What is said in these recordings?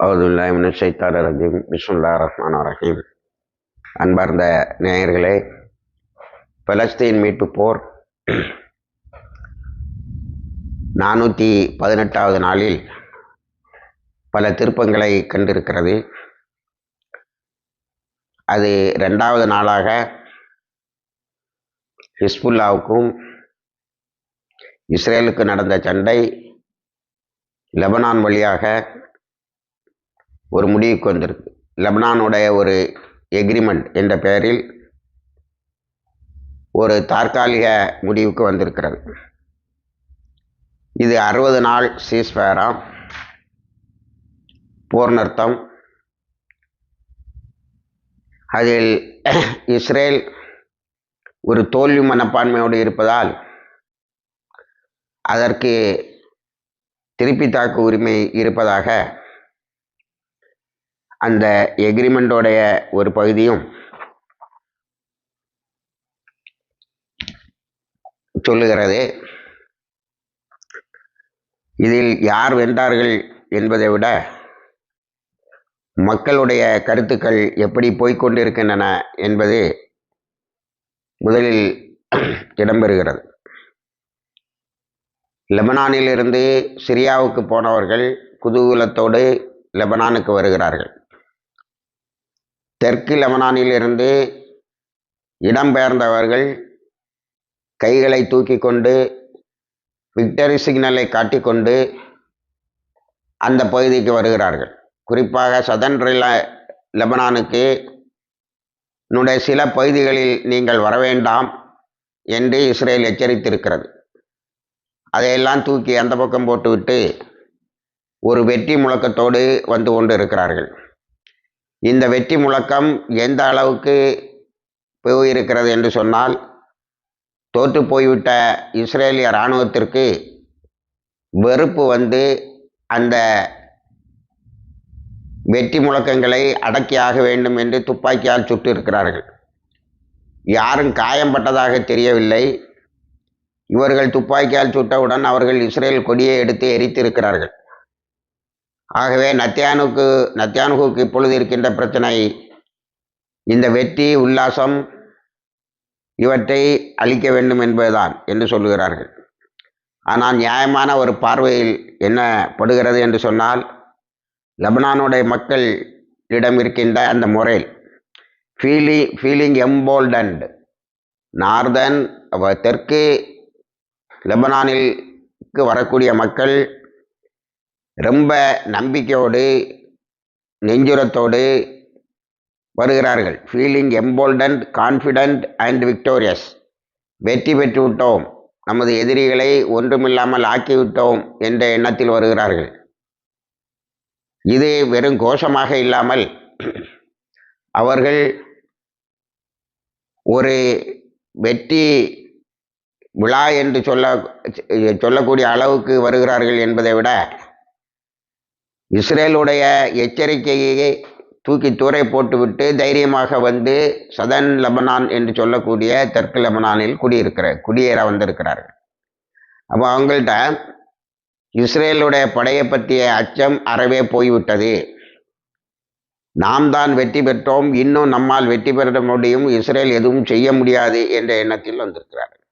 அவுதுல்லாஹி மினஷ் ஷைத்தானிர் ரஜீம். பிஸ்மில்லாஹிர் ரஹ்மானிர் ரஹீம். அன்பார்ந்த நேயர்களே, பலஸ்தீன் மீட்பு போர் 418வது நாளில் பல திருப்பங்களை கண்டிருக்கிறது. அது 2வது நாளாக ஹிஸ்புல்லாவுக்கும் இஸ்ரேலுக்கு நடந்த சண்டை லெபனான் வழியாக ஒரு முடிவுக்கு வந்திருக்கு. லெபனானுடைய ஒரு எக்ரிமெண்ட் என்ற பெயரில் ஒரு தற்காலிக முடிவுக்கு வந்திருக்கிறது. இது 60 நாள் சீஸ்ஃபயராம், போர் நிறுத்தம். அதில் இஸ்ரேல் ஒரு தோல்வி மனப்பான்மையோடு இருப்பதால் அதற்கு திருப்பி தாக்கு உரிமை இருப்பதாக அந்த எக்ரிமெண்டோடைய ஒரு பகுதியும் சொல்லுகிறது. இதில் யார் வென்றார்கள் என்பதை விட மக்களுடைய கருத்துக்கள் எப்படி போய்கொண்டிருக்கின்றன என்பது முதலில் இடம்பெறுகிறது. லெபனானிலிருந்து சிரியாவுக்கு போனவர்கள் குதூகலத்தோடு லெபனானுக்கு வருகிறார்கள். தெற்கு லெபனானிலிருந்து இடம்பெயர்ந்தவர்கள் கைகளை தூக்கி கொண்டு விக்டரி சிக்னலை காட்டிக்கொண்டு அந்த பகுதிக்கு வருகிறார்கள். குறிப்பாக சதன் லெபனானுக்கு சில பகுதிகளில் நீங்கள் வரவேண்டாம் என்று இஸ்ரேல் எச்சரித்திருக்கிறது. அதையெல்லாம் தூக்கி அந்த பக்கம் போட்டுவிட்டு ஒரு வெற்றி முழக்கத்தோடு வந்து கொண்டு இருக்கிறார்கள். இந்த வெற்றி முழக்கம் எந்த அளவுக்கு போயிருக்கிறது என்று சொன்னால், தோற்று போய்விட்ட இஸ்ரேலிய இராணுவத்திற்கு வெறுப்பு வந்து அந்த வெற்றி முழக்கங்களை அடக்கியாக வேண்டும் என்று துப்பாக்கியால் சுட்டு இருக்கிறார்கள். யாரும் காயம்பட்டதாக தெரியவில்லை. இவர்கள் துப்பாக்கியால் சுட்டவுடன் அவர்கள் இஸ்ரேல் கொடியை எடுத்து எரித்திருக்கிறார்கள். ஆகவே நத்தியானுக்கு இப்பொழுது இருக்கின்ற பிரச்சனை இந்த வெற்றி உல்லாசம் இவற்றை அழிக்க வேண்டும் என்பதுதான் என்று சொல்லுகிறார்கள். ஆனால் நியாயமான ஒரு பார்வையில் என்ன படுகிறது என்று சொன்னால், லெபனானுடைய மக்களிடம் இருக்கின்ற அந்த முறையில் ஃபீலிங் எம்போல்டன்ட் நார்தன் தெற்கு லெபனானிற்கு வரக்கூடிய மக்கள் ரொம்ப நம்பிக்கையோடு நெஞ்சுரத்தோடு வருகிறார்கள். Feeling emboldened, confident and victorious. வெற்றி பெற்று விட்டோம், நமது எதிரிகளை ஒன்றுமில்லாமல் ஆக்கிவிட்டோம் என்ற எண்ணத்தில் வருகிறார்கள். இது வெறும் கோஷமாக இல்லாமல் அவர்கள் ஒரு வெற்றி விழா என்று சொல்லக்கூடிய அளவுக்கு வருகிறார்கள் என்பதை விட, இஸ்ரேலுடைய எச்சரிக்கையை தூக்கி தூரை போட்டுவிட்டு தைரியமாக வந்து சதன் லெபனான் என்று சொல்லக்கூடிய தெற்கு லெபனானில் குடியேற வந்திருக்கிறார்கள். அப்போ அவங்கள்ட்ட இஸ்ரேலுடைய படையை பற்றிய அச்சம் அறவே போய்விட்டது. நாம் தான் வெற்றி பெற்றோம், இன்னும் நம்மால் வெற்றி பெற முடியும், இஸ்ரேல் எதுவும் செய்ய முடியாது என்ற எண்ணத்தில் வந்திருக்கிறார்கள்.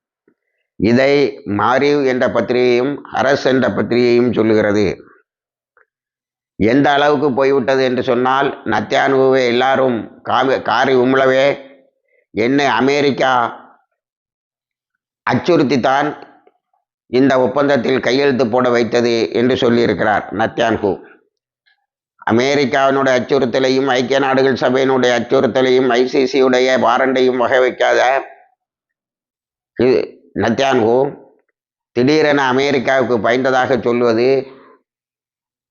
இதை மாரிவ் என்ற பத்திரிகையும் அரஸ் என்ற பத்திரிகையும் சொல்லுகிறது. எந்த அளவுக்கு போய்விட்டது என்று சொன்னால், நத்தியானுவை எல்லாரும் காரி உமிழவே என்னை அமெரிக்கா அச்சுறுத்தித்தான் இந்த ஒப்பந்தத்தில் கையெழுத்து போட வைத்தது என்று சொல்லியிருக்கிறார் நத்தியான்ஹூ. அமெரிக்காவினுடைய அச்சுறுத்தலையும் ஐக்கிய நாடுகள் சபையினுடைய அச்சுறுத்தலையும் ஐசிசியுடைய வாரண்டையும் வகை வைக்காத நத்தியான்ஹூ திடீரென அமெரிக்காவுக்கு பயந்ததாக சொல்வது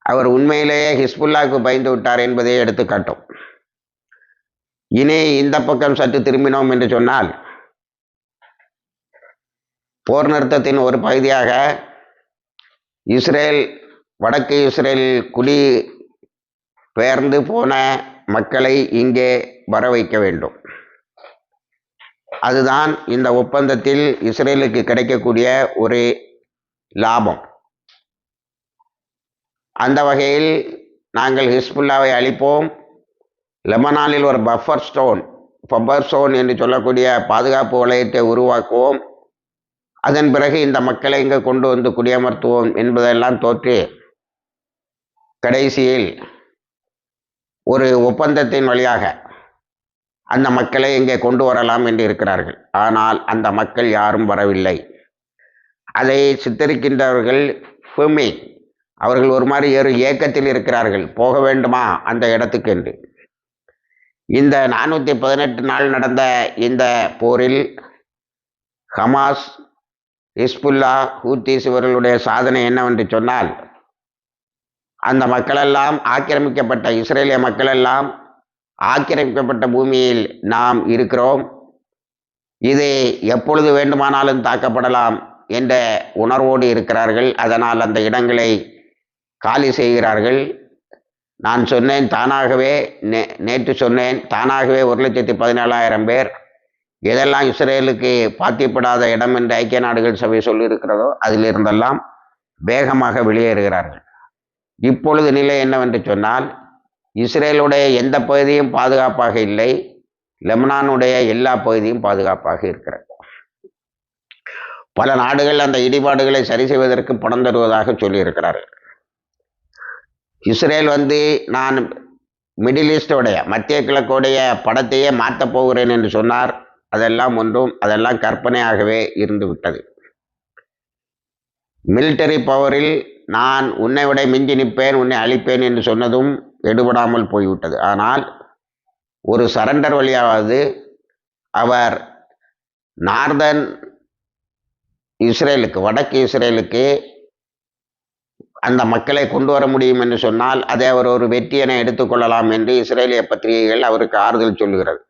அவர் உண்மையிலேயே ஹிஸ்புல்லாவுக்கு பயந்து விட்டார் என்பதை எடுத்து காட்டும். இனி இந்த பக்கம் சற்று திரும்பினோம் என்று சொன்னால், போர் நிறுத்தத்தின் ஒரு பகுதியாக வடக்கு இஸ்ரேலில் குடி பெயர்ந்து போன மக்களை இங்கே வர வைக்க வேண்டும். அதுதான் இந்த ஒப்பந்தத்தில் இஸ்ரேலுக்கு கிடைக்கக்கூடிய ஒரு லாபம். அந்த வகையில் நாங்கள் ஹிஸ்புல்லாவை அழிப்போம், லெபனானில் ஒரு பஃபர் ஸ்டோன் என்று சொல்லக்கூடிய பாதுகாப்பு வளையத்தை உருவாக்குவோம், அதன் பிறகு இந்த மக்களை இங்கே கொண்டு வந்து குடியமர்த்துவோம் என்பதெல்லாம் தோற்று கடைசியில் ஒரு ஒப்பந்தத்தின் வழியாக அந்த மக்களை இங்கே கொண்டு வரலாம் என்று இருக்கிறார்கள். ஆனால் அந்த மக்கள் யாரும் வரவில்லை. அதை சித்தரிக்கின்றவர்கள் ஃபெமி அவர்கள் ஒரு மாதிரி ஒரு ஏக்கத்தில் இருக்கிறார்கள், போக வேண்டுமா அந்த இடத்துக்கு என்று. இந்த 418 நாள் நடந்த இந்த போரில் ஹமாஸ், ஹிஸ்புல்லா, ஹூத்திஸ் இவர்களுடைய சாதனை என்னவென்று சொன்னால், அந்த மக்களெல்லாம் ஆக்கிரமிக்கப்பட்ட இஸ்ரேலிய மக்களெல்லாம் ஆக்கிரமிக்கப்பட்ட பூமியில் நாம் இருக்கிறோம், இது எப்பொழுது வேண்டுமானாலும் தாக்கப்படலாம் என்ற உணர்வோடு இருக்கிறார்கள். அதனால் அந்த இடங்களை காலி செய்கிறார்கள். நான் சொன்னேன் தானாகவே, நேற்று சொன்னேன் தானாகவே 1,17,000 பேர், எதெல்லாம் இஸ்ரேலுக்கு பாத்தியப்படாத இடம் என்று ஐக்கிய நாடுகள் சபை சொல்லியிருக்கிறதோ அதிலிருந்தெல்லாம் வேகமாக வெளியேறுகிறார்கள். இப்பொழுது நிலை என்னவென்று சொன்னால், இஸ்ரேலுடைய எந்த பகுதியும் பாதுகாப்பாக இல்லை, லெபனானுடைய எல்லா பகுதியும் பாதுகாப்பாக இருக்கிறது. பல நாடுகள் அந்த இடிபாடுகளை சரி செய்வதற்கு பணம் தருவதாக சொல்லியிருக்கிறார்கள். இஸ்ரேல் நான் மிடில் ஈஸ்டோடைய மத்திய கிழக்குடைய படத்தையே மாற்றப் போகிறேன் என்று சொன்னார். அதெல்லாம் கற்பனையாகவே இருந்து விட்டது. மிலிட்டரி பவரில் நான் உன்னை விட மிஞ்சி நிற்பேன், உன்னை அழிப்பேன் என்று சொன்னதும் எடுபடாமல் போய்விட்டது. ஆனால் ஒரு சரண்டர் வழியாவது அவர் நார்தன் இஸ்ரேலுக்கு, வடக்கு இஸ்ரேலுக்கு அந்த மக்களை கொண்டு வர முடியும் என்று சொன்னால் அதை அவர் ஒரு வெற்றி என எடுத்துக்கொள்ளலாம் என்று இஸ்ரேலிய பத்திரிகைகள் அவருக்கு ஆறுதல் சொல்லுகிறது.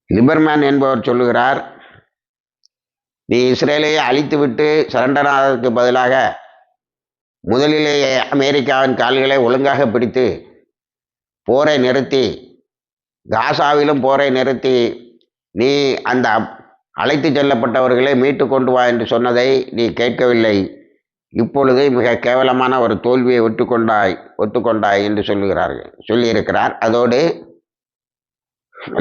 லிபர்மேன் என்பவர் சொல்லுகிறார், நீ இஸ்ரேலையே அழித்துவிட்டு சரண்டர் ஆவதற்கு பதிலாக முதலிலேயே அமெரிக்காவின் கால்களை ஒழுங்காக பிடித்து போரை நிறுத்தி, காசாவிலும் போரை நிறுத்தி, நீ அந்த அழைத்து செல்லப்பட்டவர்களை மீட்டு கொண்டு வா என்று சொன்னதை நீ கேட்கவில்லை. இப்பொழுது மிக கேவலமான ஒரு தோல்வியை ஒத்துக்கொண்டாய் என்று சொல்லியிருக்கிறார். அதோடு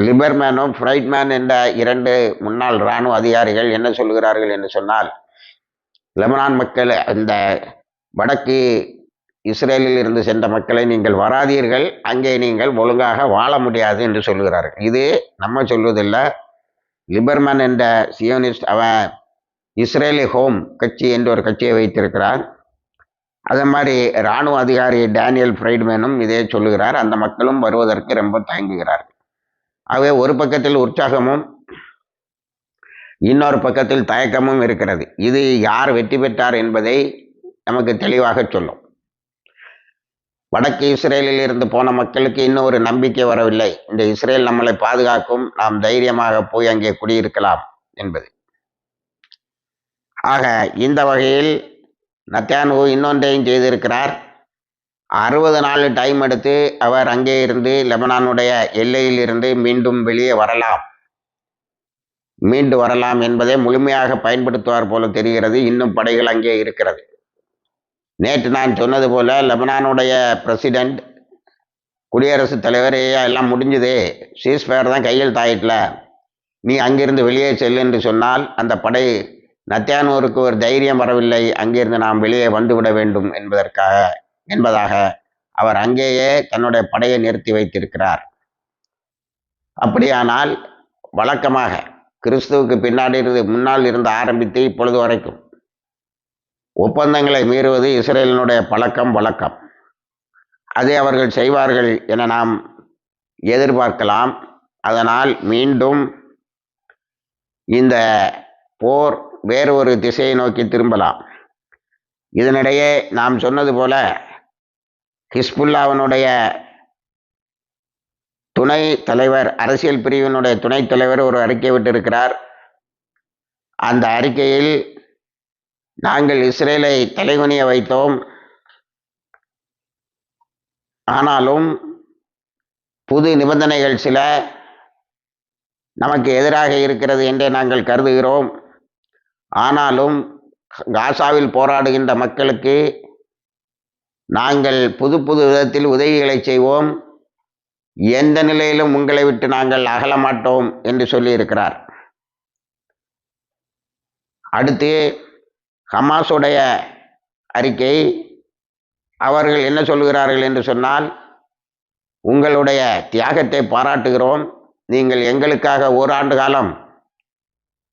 லிபர்மேனும் ஃப்ரைட்மேன் என்ற 2 முன்னாள் இராணுவ அதிகாரிகள் என்ன சொல்கிறார்கள் என்று சொன்னால், லெபனான் மக்கள், இந்த வடக்கு இஸ்ரேலில் இருந்து சென்ற மக்களை நீங்கள் வராதீர்கள், அங்கே நீங்கள் ஒழுங்காக வாழ முடியாது என்று சொல்கிறார்கள். இது நம்ம சொல்வதில்லை, லிபர்மேன் என்ற சியோனிஸ்ட், அவன் இஸ்ரேலி ஹோம் கட்சி என்று ஒரு கட்சியை வைத்திருக்கிறார். அதே மாதிரி இராணுவ அதிகாரி டேனியல் ஃப்ரைட்மேனும் இதே சொல்லுகிறார். அந்த மக்களும் வருவதற்கு ரொம்ப தயங்குகிறார்கள். ஆகவே ஒரு பக்கத்தில் உற்சாகமும் இன்னொரு பக்கத்தில் தயக்கமும் இருக்கிறது. இது யார் வெற்றி பெற்றார் என்பதை நமக்கு தெளிவாக சொல்லும். வடக்கு இஸ்ரேலில் இருந்து போன மக்களுக்கு இன்னும் ஒரு நம்பிக்கை வரவில்லை, இந்த இஸ்ரேல் நம்மளை பாதுகாக்கும், நாம் தைரியமாக போய் அங்கே குடியிருக்கலாம் என்பது. ஆக இந்த வகையில் நெத்தன்யாஹூ இன்னொன்றையும் செய்திருக்கிறார். 60 நாள் டைம் எடுத்து அவர் அங்கே இருந்து லெபனானுடைய எல்லையில் இருந்து மீண்டு வரலாம் என்பதை முழுமையாக பயன்படுத்துவார் போல தெரிகிறது. இன்னும் படைகள் அங்கே இருக்கிறது. நேற்று நான் சொன்னது போல லெபனானுடைய பிரசிடெண்ட், குடியரசுத் தலைவர், எல்லாம் முடிஞ்சுது, சீஸ்ஃபயர் தான் கையில் தாயிட்டல, நீ அங்கிருந்து வெளியே செல் என்று சொன்னால் அந்த படை நெத்தன்யாஹூவுக்கு ஒரு தைரியம் வரவில்லை, அங்கிருந்து நாம் வெளியே வந்துவிட வேண்டும் என்பதாக அவர் அங்கேயே தன்னுடைய படையை நிறுத்தி வைத்திருக்கிறார். அப்படியானால் வழக்கமாக கிறிஸ்துவுக்கு முன்னால் இருந்து ஆரம்பித்து இப்பொழுது வரைக்கும் ஒப்பந்தங்களை மீறுவது இஸ்ரேலினுடைய வழக்கம். அதை அவர்கள் செய்வார்கள் என நாம் எதிர்பார்க்கலாம். அதனால் மீண்டும் இந்த போர் வேறு ஒரு திசையை நோக்கி திரும்பலாம். இதனிடையே நாம் சொன்னது போல ஹிஸ்புல்லாவினுடைய துணை தலைவர், அரசியல் பிரிவினுடைய துணைத் தலைவர் ஒரு அறிக்கை விட்டிருக்கிறார். அந்த அறிக்கையில் நாங்கள் இஸ்ரேலை தலைகுனிய வைத்தோம், ஆனாலும் புது நிபந்தனைகள் சில நமக்கு எதிராக இருக்கிறது என்றே நாங்கள் கருதுகிறோம். ஆனாலும் காசாவில் போராடுகின்ற மக்களுக்கு நாங்கள் புது புது விதத்தில் உதவிகளை செய்வோம், எந்த நிலையிலும் உங்களை விட்டு நாங்கள் அகல மாட்டோம் என்று சொல்லியிருக்கிறார். அடுத்து ஹமாஸுடைய அறிக்கை. அவர்கள் என்ன சொல்கிறார்கள் என்று சொன்னால், உங்களுடைய தியாகத்தை பாராட்டுகிறோம், நீங்கள் எங்களுக்காக ஓராண்டு காலம்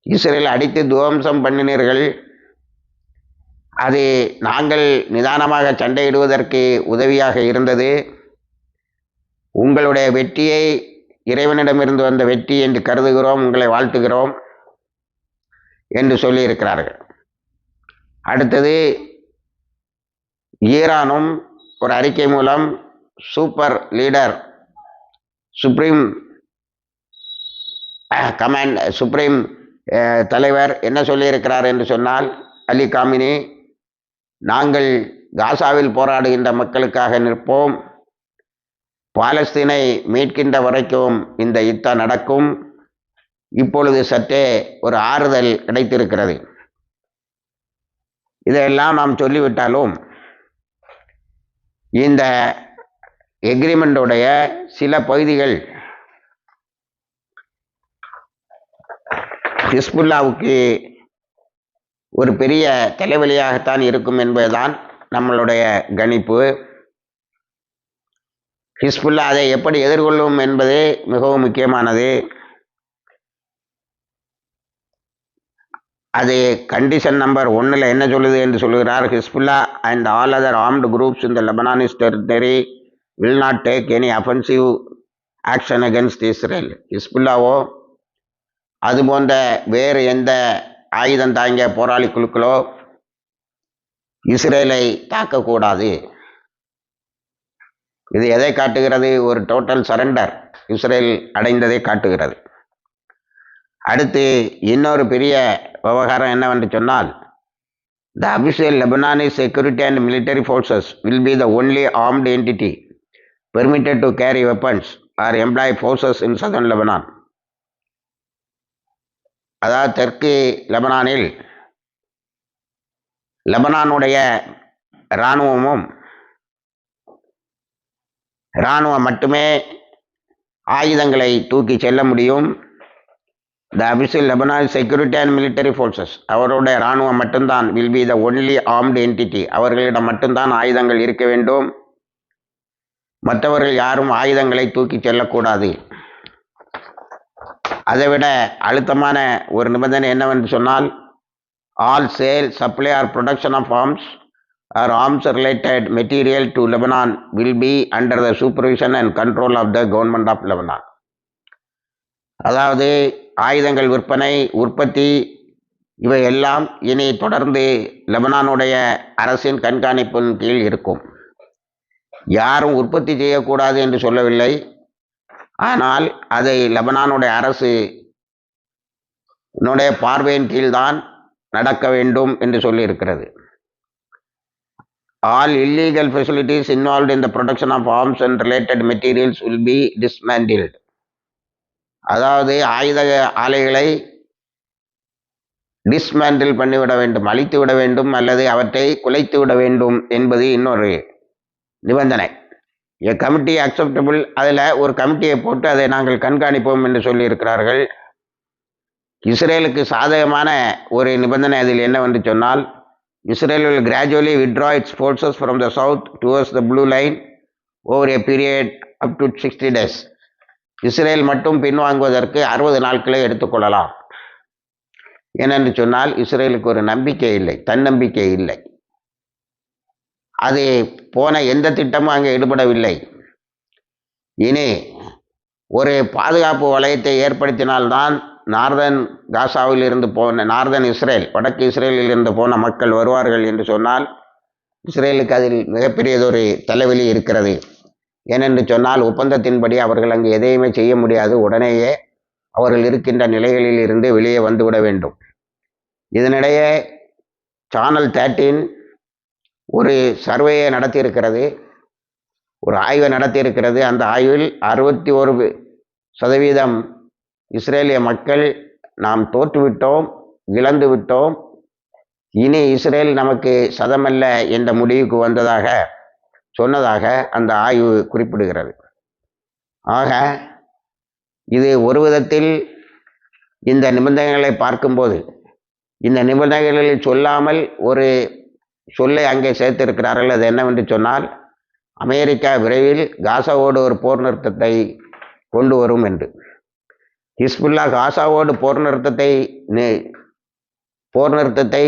இஸ்ரேல் அடித்து துவம்சம் பண்ணினீர்கள், அது நாங்கள் நிதானமாக சண்டையிடுவதற்கு உதவியாக இருந்தது, உங்களுடைய வெற்றியை இறைவனிடமிருந்து வந்த வெற்றி என்று கருதுகிறோம், உங்களை வாழ்த்துகிறோம் என்று சொல்லியிருக்கிறார்கள். அடுத்தது ஈரானும் ஒரு அறிக்கை மூலம் சூப்பர் லீடர் சுப்ரீம் தலைவர் என்ன சொல்லியிருக்கிறார் என்று சொன்னால், அலி காமினி, நாங்கள் காசாவில் போராடுகின்ற மக்களுக்காக நிற்போம், பாலஸ்தீனை மீட்கின்ற வரைக்கும் இந்த யுத்தம் நடக்கும், இப்பொழுது சற்றே ஒரு ஆறுதல் கிடைத்திருக்கிறது. இதையெல்லாம் நாம் சொல்லிவிட்டாலும் இந்த எக்ரிமெண்ட்டுடைய சில பகுதிகள் ஹிஸ்புல்லாவுக்கு ஒரு பெரிய தலைவலியாகத்தான் இருக்கும் என்பதுதான் நம்மளுடைய கணிப்பு. ஹிஸ்புல்லா அதை எப்படி எதிர்கொள்ளும் என்பது மிகவும் முக்கியமானது. அது கண்டிஷன் நம்பர் 1 என்ன சொல்லுது என்று சொல்கிறார், Hezbollah and all other armed groups in the Lebanese territory will not take any offensive action against Israel. ஹிஸ்புல்லாவோ அது போன்ற வேறு எந்த ஆயுதம் தாங்கிய போராளி குழுக்களோ இஸ்ரேலை தாக்கக்கூடாது. இது எதை காட்டுகிறது? ஒரு டோட்டல் சரண்டர் இஸ்ரேல் அடைந்ததை காட்டுகிறது. அடுத்து இன்னொரு பெரிய விவகாரம் என்னவென்று சொன்னால், the official Lebanese security and military forces will be the only armed entity permitted to carry weapons or employ forces in southern Lebanon. அதாவது தெற்கு லெபனானில் லெபனானுடைய இராணுவம் மட்டுமே ஆயுதங்களை தூக்கி செல்ல முடியும். The official Lebanon security and military forces, அவருடைய இராணுவம் மட்டும்தான் will be the only armed entity, அவர்களிடம் மட்டும்தான் ஆயுதங்கள் இருக்க வேண்டும், மற்றவர்கள் யாரும் ஆயுதங்களை தூக்கி செல்லக்கூடாது. அதைவிட அழுத்தமான ஒரு நிபந்தனை என்னவென்று சொன்னால், all sale, supply or production of arms or arms related material to Lebanon will be under the supervision and control of the government of Lebanon. அதாவது ஆயுதங்கள் விற்பனை, உற்பத்தி, இவை எல்லாம் இனி தொடர்ந்து லெபனானுடைய அரசின் கண்காணிப்பின் கீழ் இருக்கும். யாரும் உற்பத்தி செய்யக்கூடாது என்று சொல்லவில்லை, ஆனால் அதை லெபனானுடைய அரசு பார்வையின் கீழ்தான் நடக்க வேண்டும் என்று சொல்லியிருக்கிறது. All illegal facilities involved in the production of arms and related materials will be dismantled. அதாவது ஆயுத ஆலைகளை டிஸ்மேண்டில் பண்ணிவிட வேண்டும், அழித்து விட வேண்டும், அல்லது அவற்றை குலைத்து விட வேண்டும் என்பது இன்னொரு நிபந்தனை. எ கமிட்டி அக்செப்டபிள், அதில் ஒரு கமிட்டியை போட்டு அதை நாங்கள் கண்காணிப்போம் என்று சொல்லியிருக்கிறார்கள். இஸ்ரேலுக்கு சாதகமான ஒரு நிபந்தனை அதில் என்னவென்று சொன்னால், Israel will gradually withdraw its forces from the south towards the blue line over a period up to 60 days. Israel மட்டும் பின்வாங்குவதற்கு 60 நாட்களை எடுத்துக்கொள்ளலாம். ஏனென்று சொன்னால் இஸ்ரேலுக்கு ஒரு நம்பிக்கை இல்லை, தன்னம்பிக்கை இல்லை. அது போன எந்த திட்டமும் அங்கே ஈடுபடவில்லை. இனி ஒரு பாதுகாப்பு வலயத்தை ஏற்படுத்தினால்தான் நார்தன் காசாவில் இருந்து நார்தன் இஸ்ரேல், வடக்கு இஸ்ரேலில் இருந்து போன மக்கள் வருவார்கள் என்று சொன்னால் இஸ்ரேலுக்கு அதில் மிகப்பெரியதொரு தலைவலி இருக்கிறது. ஏனென்று சொன்னால் ஒப்பந்தத்தின்படி அவர்கள் அங்கு எதையுமே செய்ய முடியாது, உடனேயே அவர்கள் இருக்கின்ற நிலைகளில் இருந்து வெளியே வந்துவிட வேண்டும். இதனிடையே சேனல் 13 ஒரு சர்வேயை நடத்தியிருக்கிறது, ஒரு ஆய்வை நடத்தியிருக்கிறது. அந்த ஆய்வில் 61% இஸ்ரேலிய மக்கள் நாம் தோற்றுவிட்டோம், இழந்து விட்டோம், இனி இஸ்ரேல் நமக்கு சதமல்ல என்ற முடிவுக்கு வந்ததாக சொன்னதாக அந்த ஆய்வு குறிப்பிடுகிறது. ஆக இது ஒரு விதத்தில் இந்த நிபந்தனைகளை பார்க்கும்போது இந்த நிபந்தனைகளில் சொல்லாமல் ஒரு சொல்லை அங்கே சேர்த்திருக்கிறார்கள். அது என்னவென்று சொன்னால், அமெரிக்கா விரைவில் காசாவோடு ஒரு போர் நிறுத்தத்தை கொண்டு வரும் என்று. ஹிஸ்புல்லா காசாவோடு போர் நிறுத்தத்தை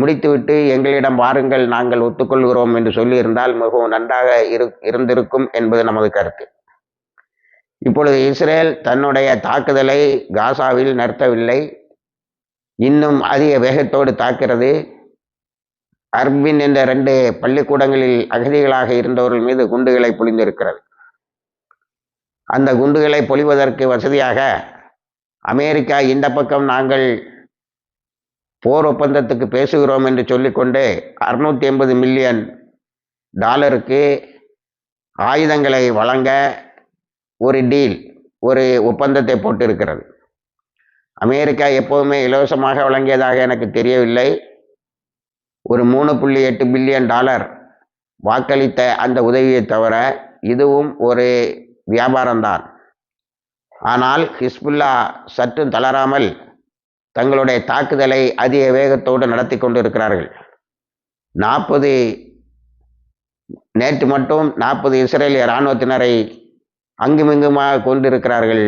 முடித்துவிட்டு எங்களிடம் வாருங்கள், நாங்கள் ஒத்துக்கொள்கிறோம் என்று சொல்லியிருந்தால் மிகவும் நன்றாக இருந்திருக்கும் என்பது நமது கருத்து. இப்பொழுது இஸ்ரேல் தன்னுடைய தாக்குதலை காசாவில் நிறுத்தவில்லை, இன்னும் அதிக வேகத்தோடு தாக்கிறது. அர்பின் என்ற 2 பள்ளிக்கூடங்களில் அகதிகளாக இருந்தவர்கள் மீது குண்டுகளை பொழிந்திருக்கிறது. அந்த குண்டுகளை பொழிவதற்கு வசதியாக அமெரிக்கா இந்த பக்கம் நாங்கள் போர் ஒப்பந்தத்துக்கு பேசுகிறோம் என்று சொல்லிக்கொண்டு $680 மில்லியன் ஆயுதங்களை வழங்க ஒரு ஒப்பந்தத்தை போட்டிருக்கிறது. அமெரிக்கா எப்போதுமே இலவசமாக வழங்கியதாக எனக்கு தெரியவில்லை. ஒரு $3.8 பில்லியன் வாக்களித்த அந்த உதவியை தவிர இதுவும் ஒரு வியாபாரம்தான். ஆனால் ஹிஸ்புல்லா சற்றும் தளராமல் தங்களுடைய தாக்குதலை அதிக வேகத்தோடு நடத்தி கொண்டிருக்கிறார்கள். நேற்று மட்டும் 40 இஸ்ரேலிய இராணுவத்தினரை அங்குமிங்குமாக கொண்டிருக்கிறார்கள்.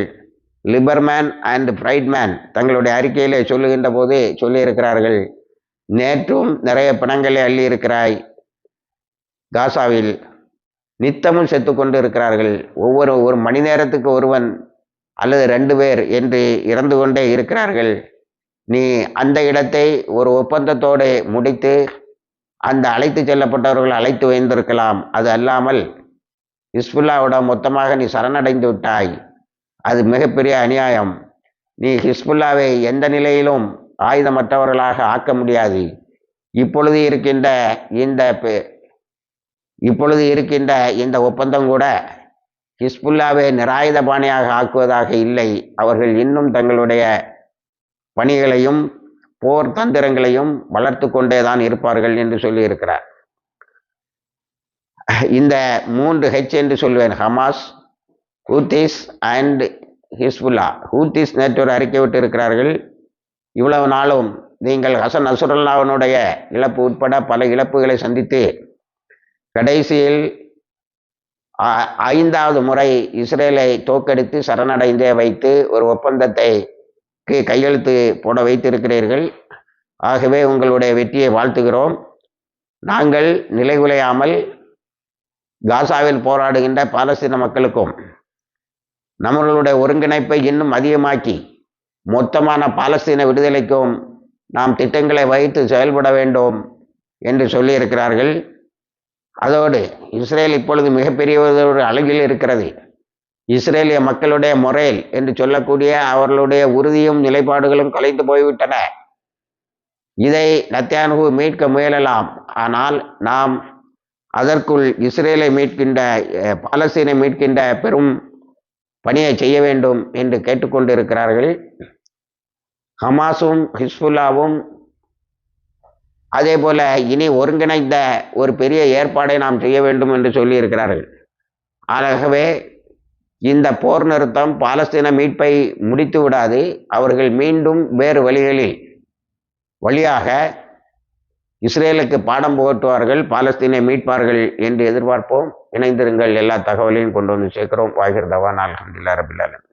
லிபர்மேன் அண்ட் ஃப்ரைட்மேன் தங்களுடைய அறிக்கையிலே சொல்லுகின்ற போது சொல்லியிருக்கிறார்கள், நேற்றும் நிறைய பிணங்களை அள்ளி இருக்கிறாய், காசாவில் நித்தமும் செத்து கொண்டு இருக்கிறார்கள், ஒரு மணி நேரத்துக்கு ஒருவன் அல்லது 2 பேர் என்று இறந்து கொண்டே இருக்கிறார்கள். நீ அந்த இடத்தை ஒரு ஒப்பந்தத்தோடு முடித்து அந்த அழைத்து செல்லப்பட்டவர்கள் அழைத்து வைத்திருக்கலாம். அது அல்லாமல் ஹிஸ்புல்லாவிடம் மொத்தமாக நீ சரணடைந்து விட்டாய். அது மிகப்பெரிய அநியாயம். நீ ஹிஸ்புல்லாவை எந்த நிலையிலும் ஆயுதமற்றவர்களாக ஆக்க முடியாது. இப்பொழுது இருக்கின்ற இந்த ஒப்பந்தம் கூட ஹிஸ்புல்லாவை நிராயுதபாணியாக ஆக்குவதாக இல்லை. அவர்கள் இன்னும் தங்களுடைய பணிகளையும் போர் தந்திரங்களையும் வளர்த்து கொண்டே தான் இருப்பார்கள் என்று சொல்லியிருக்கிறார். இந்த 3H என்று சொல்வேன், Hamas, Houthis and Hezbollah. Houthis நேற்று ஒரு அறிக்கை விட்டு இருக்கிறார்கள், இவ்வளவு நாளும் நீங்கள் ஹசன் நஸ்ருல்லாவினுடைய இழப்பு உட்பட பல இழப்புகளை சந்தித்து கடைசியில் 5வது முறை இஸ்ரேலை தோற்கடித்து சரணடைந்தே வைத்து ஒரு ஒப்பந்தத்தை கையெழுத்து போட வைத்திருக்கிறீர்கள். ஆகவே உங்களுடைய வெற்றியை வாழ்த்துகிறோம். நாங்கள் நிலைகுலையாமல் காசாவில் போராடுகின்ற பாலஸ்தீன மக்களுக்கும் நம்மளுடைய ஒருங்கிணைப்பை இன்னும் அதிகமாக்கி மொத்தமான பாலஸ்தீன விடுதலைக்கும் நாம் திட்டங்களை வைத்து செயல்பட வேண்டும் என்று சொல்லியிருக்கிறார்கள். அதோடு இஸ்ரேல் இப்பொழுது மிகப்பெரிய ஒரு அழகில் இருக்கிறது. இஸ்ரேலிய மக்களுடைய மொரேல் என்று சொல்லக்கூடிய அவர்களுடைய உறுதியும் நிலைப்பாடுகளும் கலைந்து போய்விட்டன. இதை நெத்தன்யாஹு மீட்க முயலலாம், ஆனால் நாம் அதற்குள் இஸ்ரேலை மீட்கின்ற பாலஸ்தீனை மீட்கின்ற பெரும் பணியை செய்ய வேண்டும் என்று கேட்டுக்கொண்டிருக்கிறார்கள். ஹமாஸும் ஹிஸ்புல்லாவும் அதே போல இனி ஒருங்கிணைந்த ஒரு பெரிய ஏற்பாடை நாம் செய்ய வேண்டும் என்று சொல்லியிருக்கிறார்கள். ஆகவே இந்த போர் நிறுத்தம் பாலஸ்தீன மீட்பை முடித்து விடாது. அவர்கள் மீண்டும் வேறு வழியாக இஸ்ரேலுக்கு பாடம் புகட்டுவார்கள், பாலஸ்தீனை மீட்பார்கள் என்று எதிர்பார்ப்போம். இணைந்திருங்கள். எல்லா தகவலையும் கொண்டு வந்து சேர்க்கிறோம். வாகிர் தவான் அல்ஹம்துலில்லாஹி ரப்பில் ஆலமீன்.